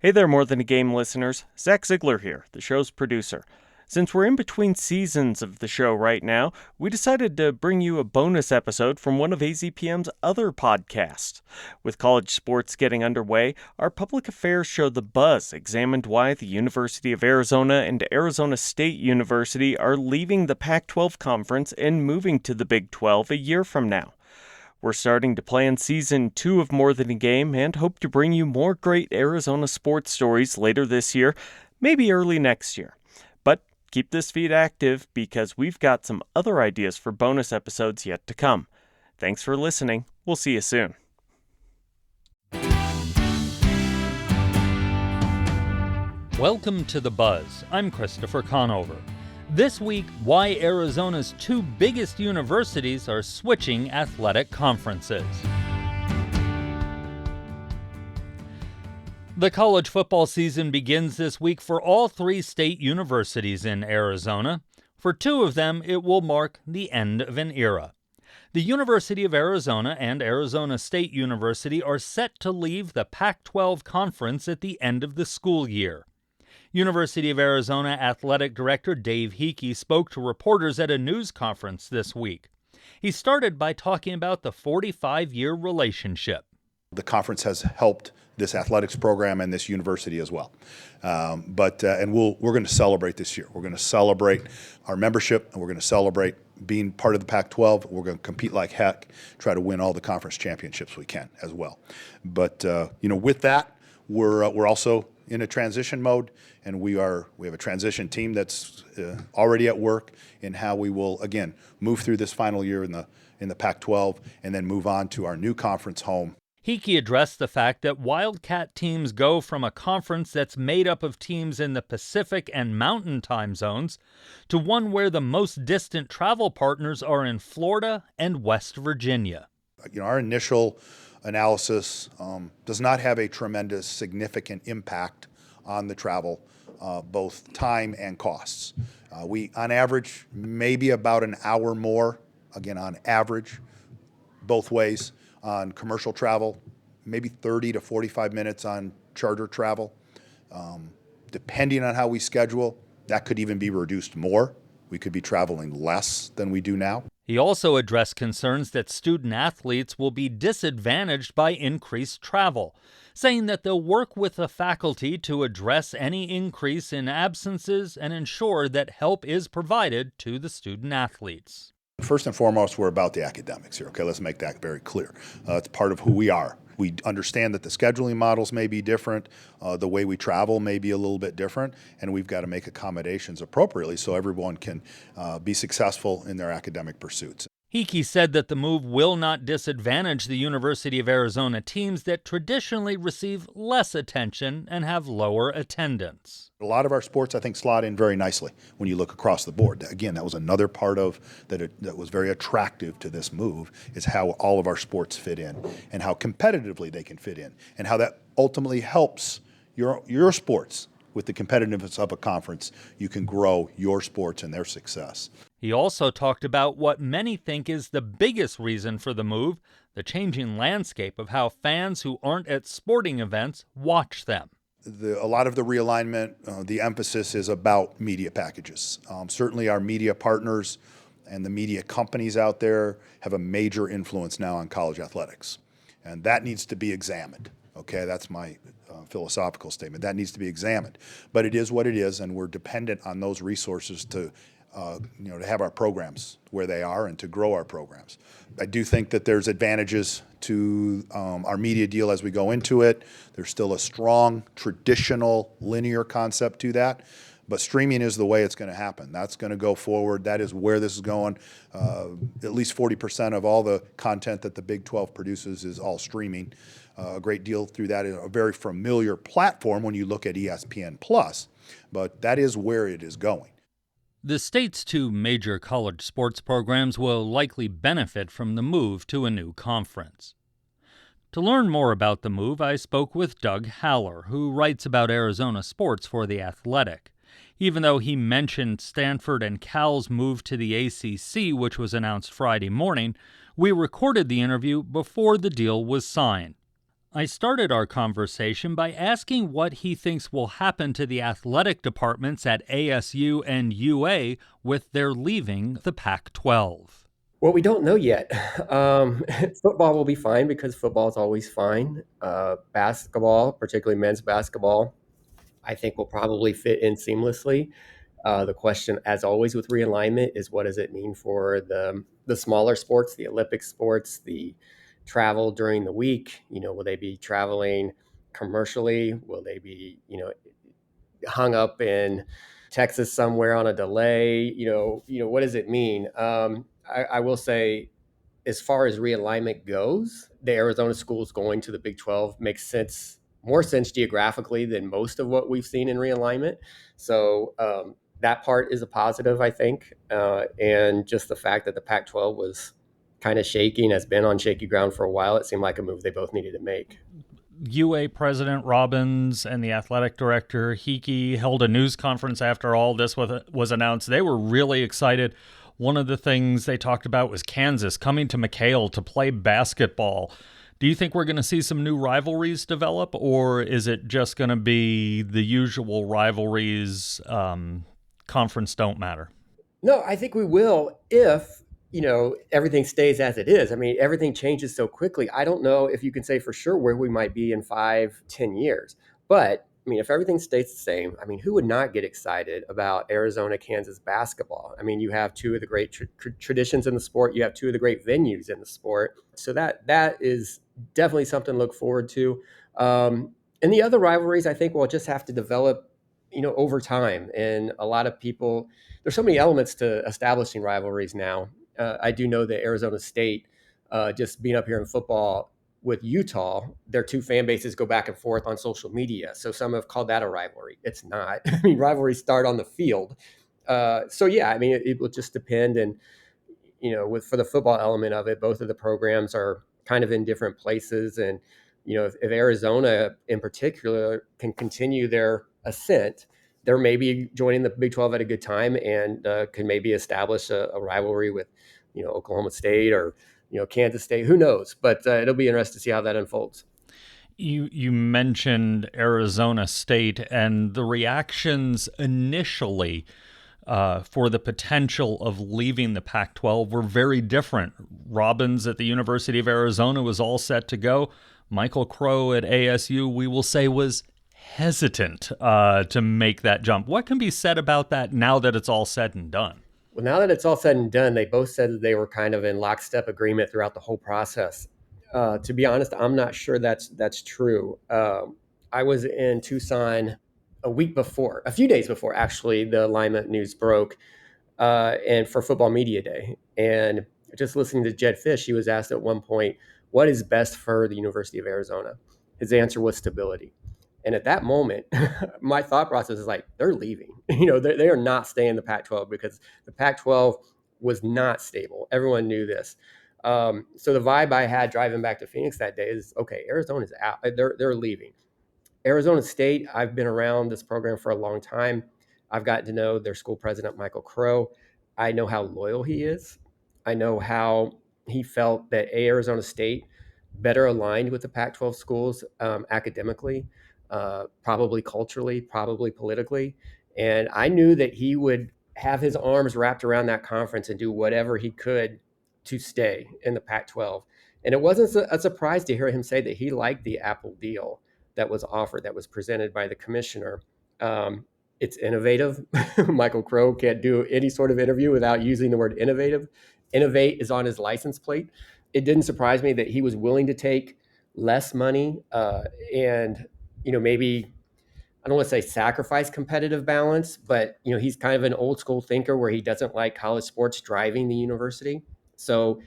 Hey there, More Than a Game listeners. Zach Ziegler here, the show's producer. Since we're in between seasons of the show right now, we decided to bring you a bonus episode from one of AZPM's other podcasts. With college sports getting underway, our public affairs show The Buzz examined why the University of Arizona and Arizona State University are leaving the Pac-12 conference and moving to the Big 12 a year from now. We're starting to plan Season 2 of More Than a Game and hope to bring you more great Arizona sports stories later this year, maybe early next year. But keep this feed active because we've got some other ideas for bonus episodes yet to come. Thanks for listening. We'll see you soon. Welcome to The Buzz. I'm Christopher Conover. This week, why Arizona's two biggest universities are switching athletic conferences. The college football season begins this week for all three state universities in Arizona. For two of them, it will mark the end of an era. The University of Arizona and Arizona State University are set to leave the Pac-12 conference at the end of the school year. University of Arizona Athletic Director Dave Hickey spoke to reporters at a news conference this week. He started by talking about the 45-year relationship. The conference has helped this athletics program and this university as well. We're going to celebrate this year. We're going to celebrate our membership, and we're going to celebrate being part of the Pac-12. We're going to compete like heck, try to win all the conference championships we can as well. But with that, we're also in a transition mode, and we have a transition team that's already at work in how we will again move through this final year in the Pac-12 and then move on to our new conference home. Hickey addressed the fact that Wildcat teams go from a conference that's made up of teams in the Pacific and Mountain time zones to one where the most distant travel partners are in Florida and West Virginia. Our initial analysis does not have a tremendous significant impact on the travel, both time and costs. We, on average, maybe about an hour more, again, on average, both ways, on commercial travel, maybe 30 to 45 minutes on charter travel. Depending on how we schedule, that could even be reduced more. We could be traveling less than we do now. He also addressed concerns that student athletes will be disadvantaged by increased travel, saying that they'll work with the faculty to address any increase in absences and ensure that help is provided to the student athletes. First and foremost, we're about the academics here. Okay, let's make that very clear. It's part of who we are. We understand that the scheduling models may be different, the way we travel may be a little bit different, and we've got to make accommodations appropriately so everyone can be successful in their academic pursuits. Hickey said that the move will not disadvantage the University of Arizona teams that traditionally receive less attention and have lower attendance. A lot of our sports, I think, slot in very nicely when you look across the board. Again, that was another part of that was very attractive to this move, is how all of our sports fit in and how competitively they can fit in and how that ultimately helps your sports. With the competitiveness of a conference, you can grow your sports and their success. He also talked about what many think is the biggest reason for the move, the changing landscape of how fans who aren't at sporting events watch them. A lot of the realignment, the emphasis is about media packages. Certainly our media partners and the media companies out there have a major influence now on college athletics. And that needs to be examined. Okay, that's my philosophical statement. That needs to be examined. But it is what it is, and we're dependent on those resources to have our programs where they are and to grow our programs. I do think that there's advantages to our media deal as we go into it. There's still a strong traditional linear concept to that, but streaming is the way it's going to happen. That's going to go forward. That is where this is going. At least 40% of all the content that the Big 12 produces is all streaming. A great deal through that is a very familiar platform when you look at ESPN+, but that is where it is going. The state's two major college sports programs will likely benefit from the move to a new conference. To learn more about the move, I spoke with Doug Haller, who writes about Arizona sports for The Athletic. Even though he mentioned Stanford and Cal's move to the ACC, which was announced Friday morning, we recorded the interview before the deal was signed. I started our conversation by asking what he thinks will happen to the athletic departments at ASU and UA with their leaving the Pac 12. Well, we don't know yet. Football will be fine because football is always fine. Basketball, particularly men's basketball, I think will probably fit in seamlessly. The question, as always, with realignment is what does it mean for the smaller sports, the Olympic sports, the travel during the week? Will they be traveling commercially? Will they be, hung up in Texas somewhere on a delay? What does it mean? I will say, as far as realignment goes, the Arizona schools going to the Big 12 makes sense, more sense geographically than most of what we've seen in realignment. So that part is a positive, I think. And just the fact that the Pac 12 was kind of shaky and has been on shaky ground for a while, it seemed like a move they both needed to make. UA President Robbins and the athletic director Hickey held a news conference after all this was announced. They were really excited. One of the things they talked about was Kansas coming to McHale to play basketball. Do you think we're going to see some new rivalries develop, or is it just going to be the usual rivalries, conference don't matter? No, I think we will if, everything stays as it is. I mean, everything changes so quickly. I don't know if you can say for sure where we might be in 5, 10 years. But I mean, if everything stays the same, I mean, who would not get excited about Arizona, Kansas basketball? I mean, you have two of the great traditions in the sport. You have two of the great venues in the sport. So that is definitely something to look forward to. And the other rivalries, I think, will just have to develop, over time. And a lot of people, there's so many elements to establishing rivalries now. I do know that Arizona State, just being up here in football with Utah, their two fan bases go back and forth on social media. So some have called that a rivalry. It's not. I mean, rivalries start on the field. So yeah, I mean, it will just depend. And for the football element of it, both of the programs are kind of in different places. And if Arizona in particular can continue their ascent, they're maybe joining the Big 12 at a good time and can maybe establish a rivalry with, Oklahoma State or, Kansas State. Who knows? But it'll be interesting to see how that unfolds. You mentioned Arizona State and the reactions initially for the potential of leaving the Pac 12 were very different. Robbins at the University of Arizona was all set to go. Michael Crow at ASU, we will say, was hesitant to make that jump. What can be said about that now that it's all said and done? Well, now that it's all said and done, they both said that they were kind of in lockstep agreement throughout the whole process. To be honest, I'm not sure that's true. I was in Tucson a few days before actually the alignment news broke, and for Football Media Day. And just listening to Jed Fish, he was asked at one point, "What is best for the University of Arizona?" His answer was stability. And at that moment, my thought process is like, they're leaving. They are not staying in the Pac-12 because the Pac-12 was not stable. Everyone knew this. So the vibe I had driving back to Phoenix that day is, okay, Arizona's out. They're leaving. Arizona State, I've been around this program for a long time. I've gotten to know their school president, Michael Crow. I know how loyal he is. I know how he felt that Arizona State better aligned with the Pac-12 schools academically, probably culturally, probably politically. And I knew that he would have his arms wrapped around that conference and do whatever he could to stay in the Pac-12. And it wasn't a surprise to hear him say that he liked the Apple deal that was offered, that was presented by the commissioner. It's innovative. Michael Crow can't do any sort of interview without using the word innovative. Innovate is on his license plate. It didn't surprise me that he was willing to take less money and maybe, I don't want to say sacrifice competitive balance, but he's kind of an old school thinker where he doesn't like college sports driving the university. So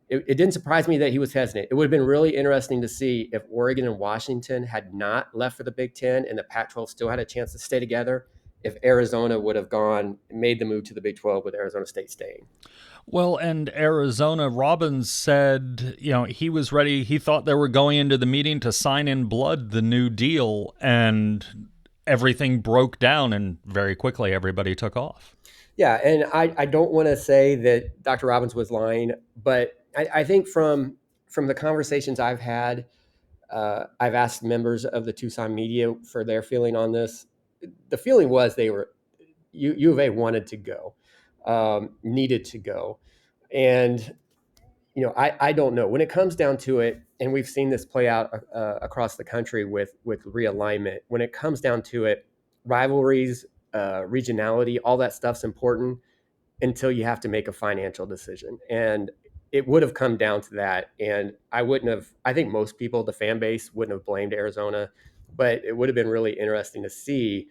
it didn't surprise me that he was hesitant. It would have been really interesting to see if Oregon and Washington had not left for the Big Ten and the Pac-12 still had a chance to stay together, if Arizona would have made the move to the Big 12 with Arizona State staying. Well, and Arizona, Robbins said, he was ready. He thought they were going into the meeting to sign in blood the new deal, and everything broke down, and very quickly everybody took off. Yeah, and I don't want to say that Dr. Robbins was lying, but I think from the conversations I've had, I've asked members of the Tucson media for their feeling on this. The feeling was U of A wanted to go, needed to go. And, I don't know. When it comes down to it, and we've seen this play out across the country with realignment, when it comes down to it, rivalries, regionality, all that stuff's important until you have to make a financial decision. And it would have come down to that. And I think most people, the fan base, wouldn't have blamed Arizona, but it would have been really interesting to see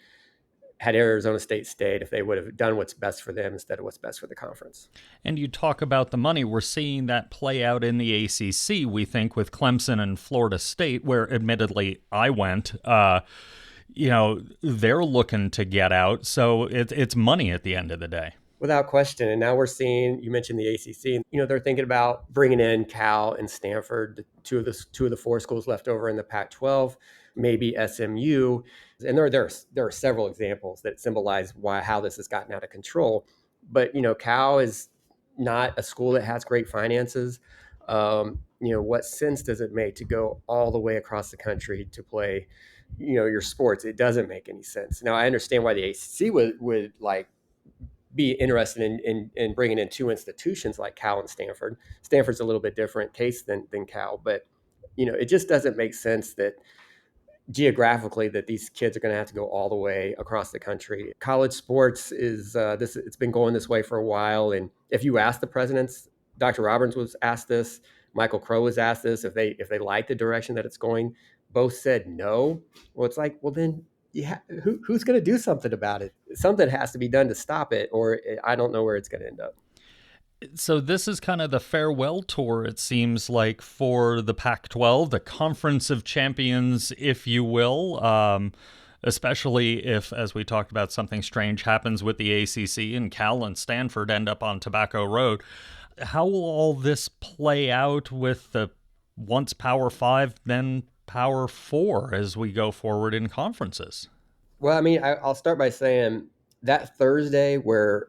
had Arizona State stayed, if they would have done what's best for them instead of what's best for the conference. And you talk about the money. We're seeing that play out in the ACC, we think, with Clemson and Florida State, where admittedly I went. They're looking to get out. So it's money at the end of the day. Without question. And now we're seeing, you mentioned the ACC, they're thinking about bringing in Cal and Stanford, two of the four schools left over in the Pac-12, maybe SMU. And there are several examples that symbolize how this has gotten out of control. But, Cal is not a school that has great finances. What sense does it make to go all the way across the country to play, your sports? It doesn't make any sense. Now, I understand why the ACC would like be interested in bringing in two institutions like Cal and Stanford. Stanford's a little bit different case than Cal, but it just doesn't make sense that geographically that these kids are going to have to go all the way across the country. College sports is it's been going this way for a while, and if you ask the presidents, Dr. Roberts was asked this, Michael Crow was asked this, if they like the direction that it's going, both said no. Well, it's like, well then, yeah, who's going to do something about it? Something has to be done to stop it, or I don't know where it's going to end up. So this is kind of the farewell tour, it seems like, for the Pac-12, the Conference of Champions, if you will, especially if, as we talked about, something strange happens with the ACC and Cal and Stanford end up on Tobacco Road. How will all this play out with the once Power 5, then Power 4 as we go forward in conferences? Well, I mean, I'll start by saying that Thursday where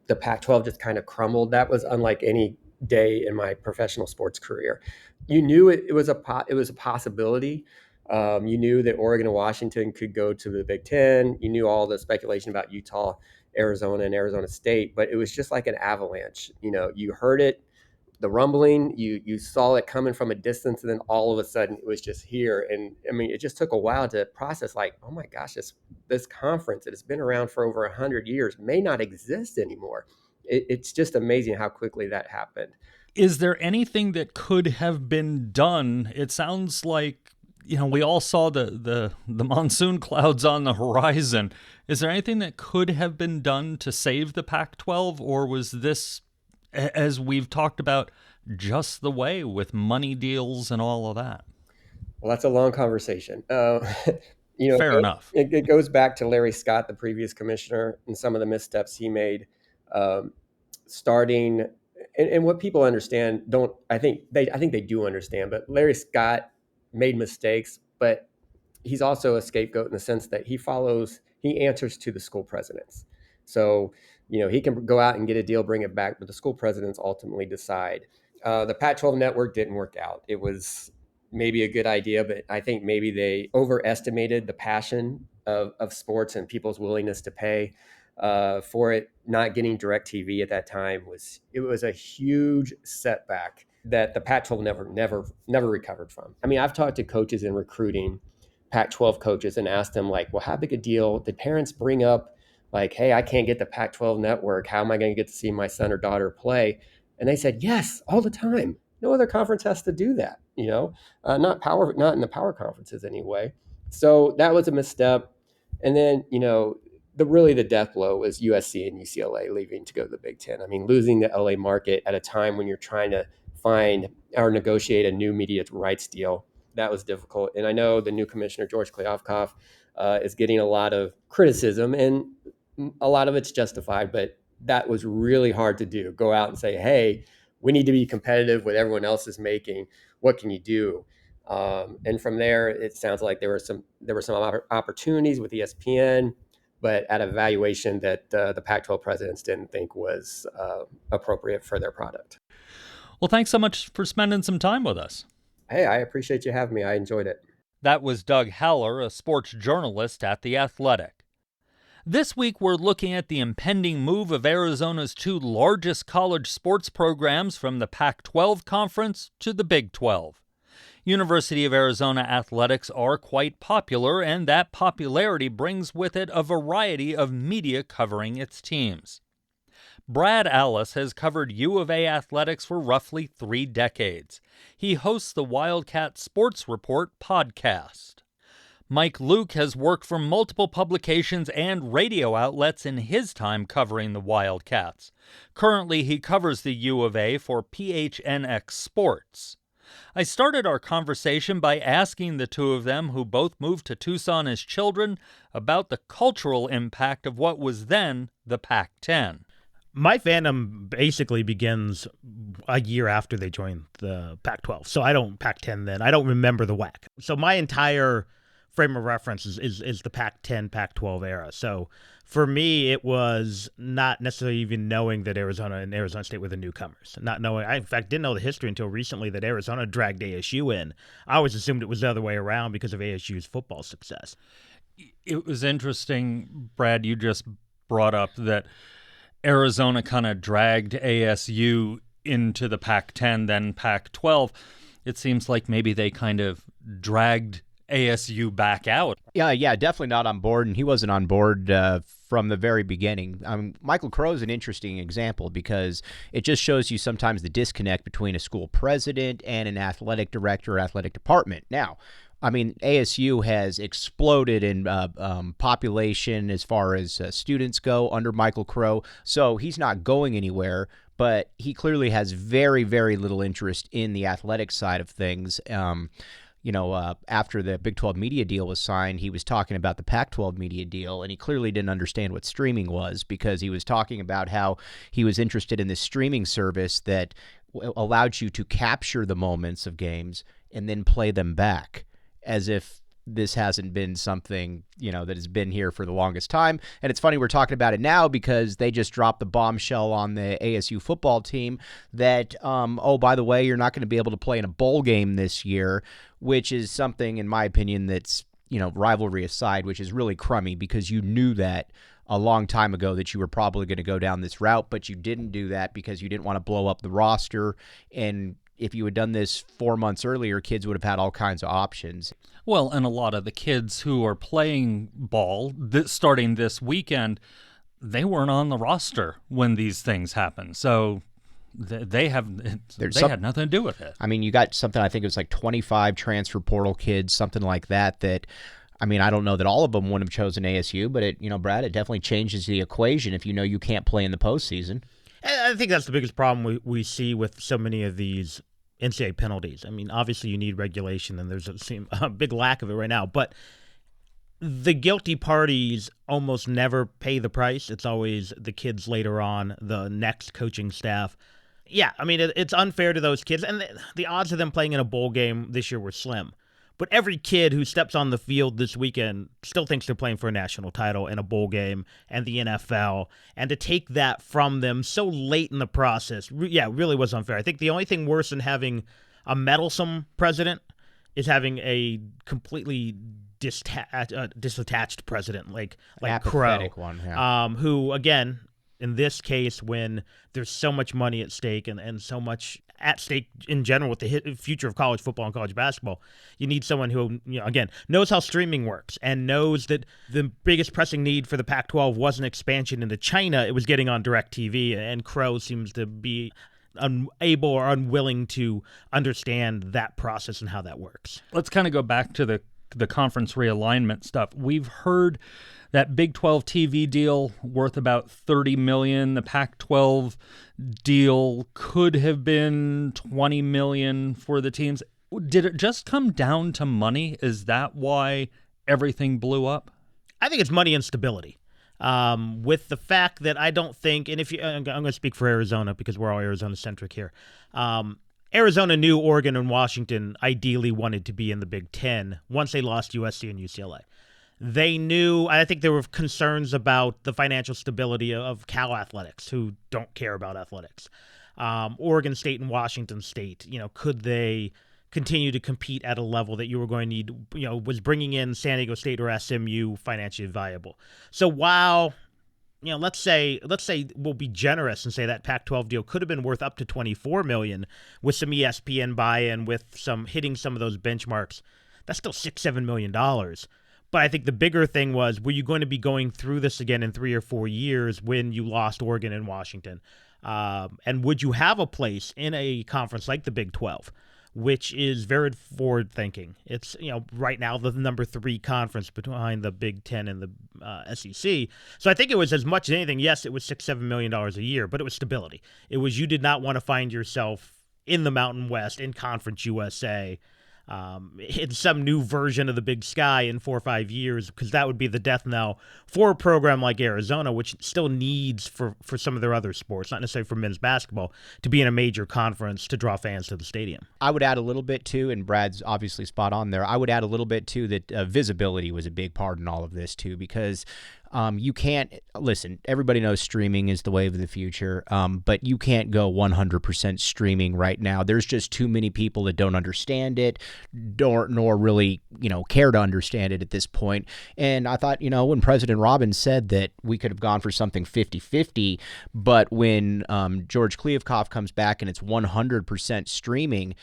the Pac-12 just kind of crumbled, that was unlike any day in my professional sports career. You knew it was a possibility. You knew that Oregon and Washington could go to the Big Ten. You knew all the speculation about Utah, Arizona, and Arizona State, but it was just like an avalanche. You heard it, the rumbling, you saw it coming from a distance, and then all of a sudden it was just here. And I mean, it just took a while to process, like, oh my gosh, this conference that has been around for over 100 years may not exist anymore. It's just amazing how quickly that happened. Is there anything that could have been done? It sounds like, we all saw the monsoon clouds on the horizon. Is there anything that could have been done to save the Pac-12, or was this, as we've talked about, just the way with money deals and all of that? Well, that's a long conversation. Fair enough. It goes back to Larry Scott, the previous commissioner, and some of the missteps he made, starting. And what people understand I think they do understand, but Larry Scott made mistakes, but he's also a scapegoat in the sense that he answers to the school presidents. So, he can go out and get a deal, bring it back, but the school presidents ultimately decide. The Pac-12 network didn't work out. It was maybe a good idea, but I think maybe they overestimated the passion of sports and people's willingness to pay for it. Not getting DirecTV at that time was a huge setback that the Pac-12 never recovered from. I mean, I've talked to coaches in recruiting, Pac-12 coaches, and asked them, like, well, how big a deal did parents bring up, like, hey, I can't get the Pac-12 network. How am I going to get to see my son or daughter play? And they said, yes, all the time. No other conference has to do that, not in the power conferences anyway. So that was a misstep. And then, the death blow was USC and UCLA leaving to go to the Big Ten. I mean, losing the LA market at a time when you're trying to find or negotiate a new media rights deal, that was difficult. And I know the new commissioner, George Kliavkoff, is getting a lot of criticism, and a lot of it's justified, but that was really hard to do. Go out and say, hey, we need to be competitive with everyone else is making. What can you do? And from there, it sounds like there were some opportunities with ESPN, but at a valuation that the Pac-12 presidents didn't think was appropriate for their product. Well, thanks so much for spending some time with us. Hey, I appreciate you having me. I enjoyed it. That was Doug Haller, a sports journalist at The Athletic. This week, we're looking at the impending move of Arizona's two largest college sports programs from the Pac-12 conference to the Big 12. University of Arizona athletics are quite popular, and that popularity brings with it a variety of media covering its teams. Brad Alice has covered U of A athletics for roughly 3 decades. He hosts the Wildcat Sports Report podcast. Mike Luke has worked for multiple publications and radio outlets in his time covering the Wildcats. Currently, he covers the U of A for PHNX Sports. I started our conversation by asking the two of them, who both moved to Tucson as children, about the cultural impact of what was then the Pac-10. My fandom basically begins a year after they joined the Pac-12. So I don't Pac-10 then. I don't remember the WAC. So my entire frame of reference is the Pac-10, Pac-12 era. So for me, it was not necessarily even knowing that Arizona and Arizona State were the newcomers. Not knowing, I in fact didn't know the history until recently that Arizona dragged ASU in. I always assumed it was the other way around because of ASU's football success. It was interesting, Brad, you just brought up that Arizona kind of dragged ASU into the Pac-10, then Pac-12. It seems like maybe they kind of dragged ASU back out. Yeah, definitely not on board, and he wasn't on board from the very beginning. Michael Crow is an interesting example because it just shows you sometimes the disconnect between a school president and an athletic director or athletic department. Now, ASU has exploded in population as far as students go under Michael Crow, so he's not going anywhere, but he clearly has very, very little interest in the athletic side of things. After the Big 12 media deal was signed, he was talking about the Pac-12 media deal, and he clearly didn't understand what streaming was because he was talking about how he was interested in this streaming service that allowed you to capture the moments of games and then play them back, as if this hasn't been something, that has been here for the longest time. And it's funny we're talking about it now because they just dropped the bombshell on the ASU football team that, by the way, you're not going to be able to play in a bowl game this year, which is something, in my opinion, that's, rivalry aside, which is really crummy because you knew that a long time ago that you were probably going to go down this route, but you didn't do that because you didn't want to blow up the roster. And if you had done this 4 months earlier, kids would have had all kinds of options. Well, and a lot of the kids who are playing ball starting this weekend, they weren't on the roster when these things happened. So they had nothing to do with it. You got something, I think it was like 25 transfer portal kids, something like that, I don't know that all of them would have chosen ASU, but Brad, it definitely changes the equation if you can't play in the postseason. I think that's the biggest problem we see with so many of these NCAA penalties. Obviously you need regulation, and there's a big lack of it right now. But the guilty parties almost never pay the price. It's always the kids later on, the next coaching staff. Yeah, it's unfair to those kids. And the odds of them playing in a bowl game this year were slim. But every kid who steps on the field this weekend still thinks they're playing for a national title and a bowl game and the NFL. And to take that from them so late in the process, really was unfair. I think the only thing worse than having a meddlesome president is having a completely disattached president like Crow, one, yeah. Who, again, in this case, when there's so much money at stake and so much at stake in general with the future of college football and college basketball, you need someone who, again, knows how streaming works and knows that the biggest pressing need for the Pac-12 wasn't expansion into China, it was getting on DirecTV, and Crow seems to be unable or unwilling to understand that process and how that works. Let's kind of go back to the conference realignment stuff. We've heard that Big 12 TV deal worth about $30 million. The Pac-12 deal could have been $20 million for the teams. Did it just come down to money? Is that why everything blew up? I think it's money and stability. With the fact that I don't think, and I'm going to speak for Arizona because we're all Arizona-centric here. Arizona knew Oregon and Washington ideally wanted to be in the Big Ten once they lost USC and UCLA. They knew, I think there were concerns about the financial stability of Cal Athletics, who don't care about athletics. Oregon State and Washington State, could they continue to compete at a level that you were going to need, was bringing in San Diego State or SMU financially viable. So while, let's say we'll be generous and say that Pac-12 deal could have been worth up to $24 million with some ESPN buy-in, with some hitting some of those benchmarks. That's still $6-7 million. But I think the bigger thing was, were you going to be going through this again in 3 or 4 years when you lost Oregon and Washington? And would you have a place in a conference like the Big 12, which is very forward-thinking? It's, right now the number 3 conference behind the Big 10 and the SEC. So I think it was, as much as anything, yes, it was $6-7 million a year, but it was stability. It was, you did not want to find yourself in the Mountain West, in Conference USA, in some new version of the Big Sky in 4 or 5 years, because that would be the death knell for a program like Arizona, which still needs for some of their other sports, not necessarily for men's basketball, to be in a major conference to draw fans to the stadium. I would add a little bit too, and Brad's obviously spot on there. I would add a little bit too that visibility was a big part in all of this too, because you can't, listen, everybody knows streaming is the wave of the future, but you can't go 100% streaming right now. There's just too many people that don't understand it, nor really, care to understand it at this point. And I thought, when President Robbins said that we could have gone for something 50-50, but when George Kliavkoff comes back and it's 100% streaming,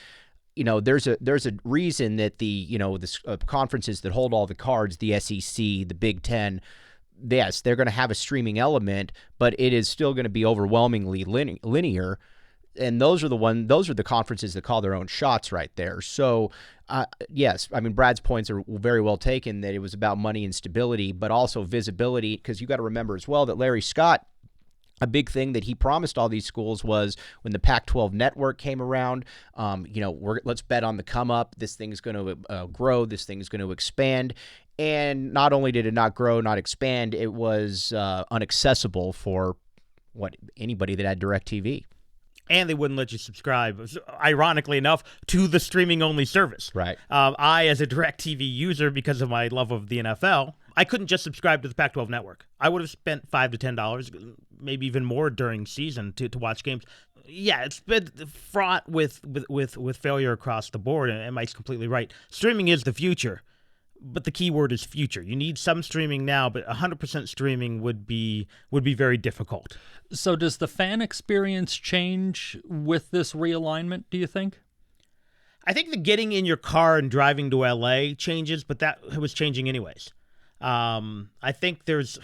there's a reason that the conferences that hold all the cards, the SEC, the Big Ten, yes, they're going to have a streaming element, but it is still going to be overwhelmingly linear. And those are the conferences that call their own shots right there. So, yes, I mean, Brad's points are very well taken, that it was about money and stability, but also visibility, because you got to remember as well that Larry Scott, a big thing that he promised all these schools was, when the Pac-12 network came around, let's bet on the come up. This thing's going to grow. This thing's going to expand. And not only did it not grow, not expand, it was unaccessible for anybody that had DirecTV. And they wouldn't let you subscribe, ironically enough, to the streaming-only service. Right. I, as a DirecTV user, because of my love of the NFL, I couldn't just subscribe to the Pac-12 network. I would have spent $5 to $10, maybe even more during season to watch games. Yeah, it's been fraught with failure across the board, and Mike's completely right. Streaming is the future, but the key word is future. You need some streaming now, but 100% streaming would be very difficult. So does the fan experience change with this realignment, do you think? I think the getting in your car and driving to LA changes, but that was changing anyways. I think there's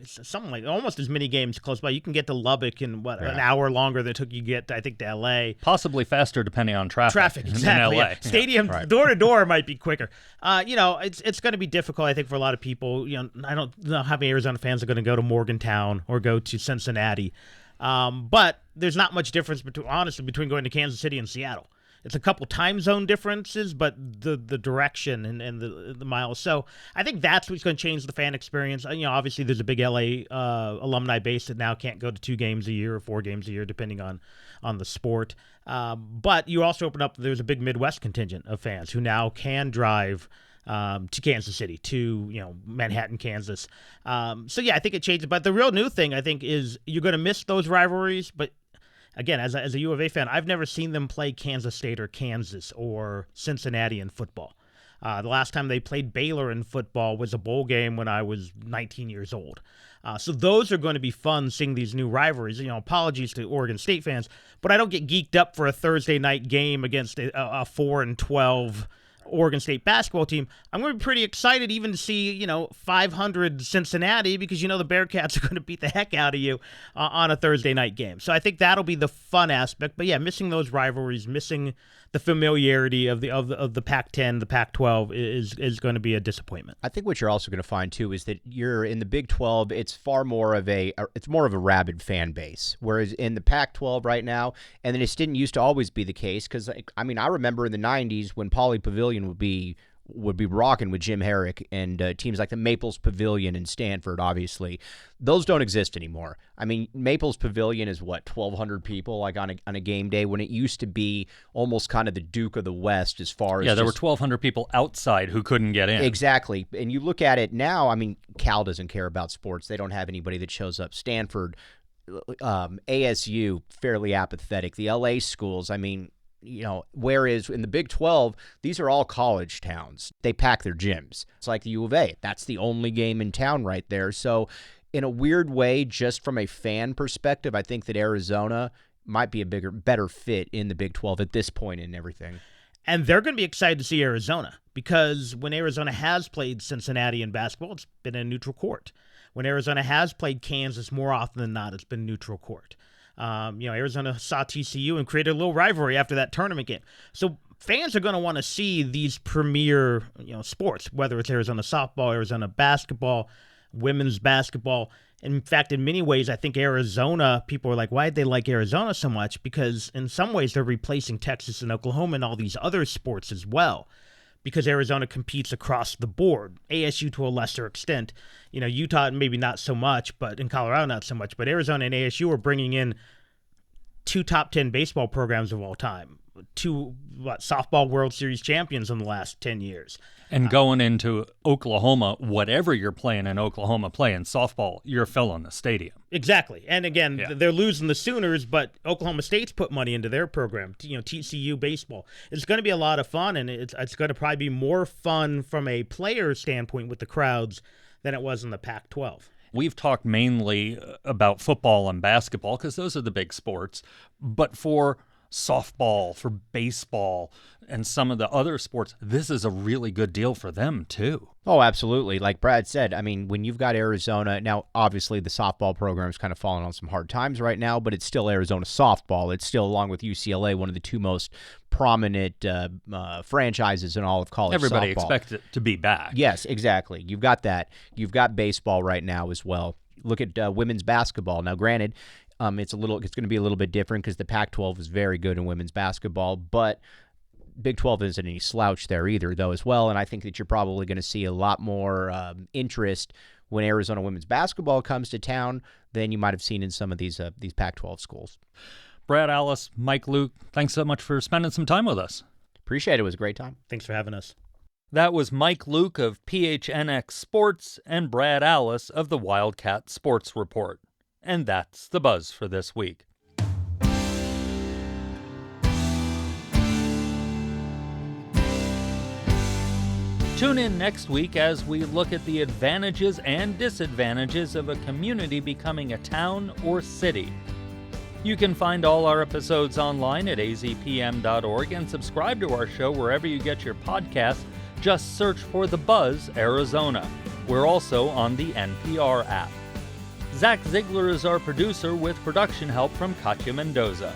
something like almost as many games close by. You can get to Lubbock in an hour longer than it took you to get, I think, to LA. Possibly faster depending on traffic. Exactly. In LA. Yeah. Stadium door to door might be quicker. It's going to be difficult, I think, for a lot of people. I don't know how many Arizona fans are going to go to Morgantown or go to Cincinnati. But there's not much difference between going to Kansas City and Seattle. It's a couple time zone differences, but the direction and the miles. So I think that's what's going to change the fan experience. Obviously there's a big LA alumni base that now can't go to 2 games a year or 4 games a year, depending on the sport. But you also open up, there's a big Midwest contingent of fans who now can drive to Kansas City, to Manhattan, Kansas. So yeah, I think it changes. But the real new thing, I think, is you're going to miss those rivalries, but again, as a U of A fan, I've never seen them play Kansas State or Kansas or Cincinnati in football. The last time they played Baylor in football was a bowl game when I was 19 years old. So those are going to be fun, seeing these new rivalries. Apologies to Oregon State fans, but I don't get geeked up for a Thursday night game against a 4-12 Oregon State basketball team. I'm going to be pretty excited even to see, 500 Cincinnati, because the Bearcats are going to beat the heck out of you on a Thursday night game. So I think that'll be the fun aspect. But yeah, missing those rivalries, missing the familiarity of the Pac-10, the Pac-12 is going to be a disappointment. I think what you're also going to find too is that you're in the Big 12. It's more of a rabid fan base, whereas in the Pac-12 right now, and this didn't used to always be the case, because I remember in the '90s when Pauley Pavilion would be rocking with Jim Herrick and teams like the Maples Pavilion in Stanford. Obviously, those don't exist anymore. Maples Pavilion is 1,200 people, like on a game day, when it used to be almost kind of the Duke of the West as far as there were 1,200 people outside who couldn't get in. Exactly, and you look at it now. Cal doesn't care about sports; they don't have anybody that shows up. Stanford, ASU, fairly apathetic. The LA schools, Whereas in the Big 12, these are all college towns. They pack their gyms. It's like the U of A. That's the only game in town right there. So in a weird way, just from a fan perspective, I think that Arizona might be a better fit in the Big 12 at this point in everything. And they're going to be excited to see Arizona, because when Arizona has played Cincinnati in basketball, it's been a neutral court. When Arizona has played Kansas, more often than not, it's been neutral court. Arizona saw TCU and created a little rivalry after that tournament game. So fans are going to want to see these premier, sports, whether it's Arizona softball, Arizona basketball, women's basketball. In fact, in many ways, I think Arizona, people are like, why did they like Arizona so much? Because in some ways, they're replacing Texas and Oklahoma and all these other sports as well, because Arizona competes across the board. ASU to a lesser extent. Utah maybe not so much, but in Colorado not so much. But Arizona and ASU are bringing in 2 top 10 baseball programs of all time, 2 softball World Series champions in the last 10 years. And going into Oklahoma, whatever you're playing in Oklahoma, playing softball, you're filling the stadium. Exactly. And again, They're losing the Sooners, but Oklahoma State's put money into their program, TCU baseball. It's going to be a lot of fun, and it's going to probably be more fun from a player standpoint with the crowds than it was in the Pac-12. We've talked mainly about football and basketball because those are the big sports, but for softball, for baseball, and some of the other sports, this is a really good deal for them too. Oh, absolutely. Like Brad said, I mean, when you've got Arizona, now obviously the softball program is kind of falling on some hard times right now, but it's still Arizona softball. It's still, along with UCLA, one of the 2 most prominent franchises in all of college Everybody softball. expects it to be back. Yes, exactly. You've got that. You've got baseball right now as well. Look at women's basketball. Now, granted, it's going to be a little bit different because the Pac-12 is very good in women's basketball, but Big 12 isn't any slouch there either, though, as well. And I think that you're probably going to see a lot more interest when Arizona women's basketball comes to town than you might have seen in some of these Pac-12 schools. Brad, Alice, Mike, Luke, thanks so much for spending some time with us. Appreciate it. It was a great time. Thanks for having us. That was Mike Luke of PHNX Sports and Brad Alice of the Wildcat Sports Report. And that's the buzz for this week. Tune in next week as we look at the advantages and disadvantages of a community becoming a town or city. You can find all our episodes online at azpm.org and subscribe to our show wherever you get your podcasts. Just search for The Buzz Arizona. We're also on the NPR app. Zach Ziegler is our producer with production help from Katya Mendoza.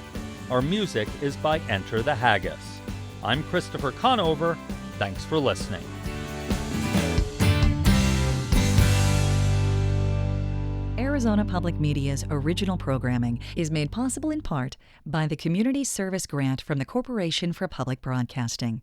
Our music is by Enter the Haggis. I'm Christopher Conover. Thanks for listening. Arizona Public Media's original programming is made possible in part by the Community Service Grant from the Corporation for Public Broadcasting.